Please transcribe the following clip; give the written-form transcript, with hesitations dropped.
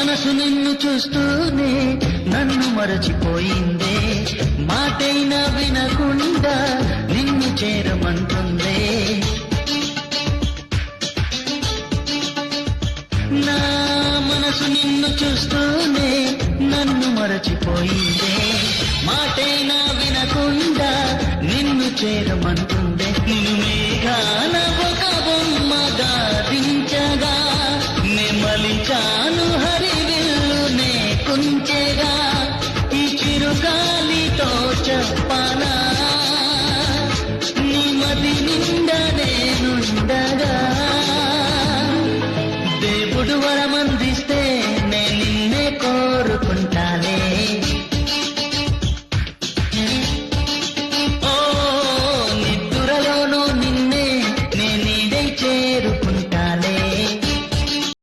మనసు నిన్ను చూస్తూనే నన్ను మరచిపోయిందే, మాటైనా వినకుండా నిన్ను చేరమంటుందే. నా మనసు నిన్ను చూస్తూనే నన్ను మరచిపోయిందే, మాటైనా వినకుండా నిన్ను చేరమంటుందే. నిన్ను మేఘాన ఒక బొమ్మగా దించగా నెమలిచాను హరివిల్లునే కుంచెగా, ఈ చిరుగాలితో చెప్పనా నీ మది నిండా నేనుండగా. దేవుడు వరమందిస్తే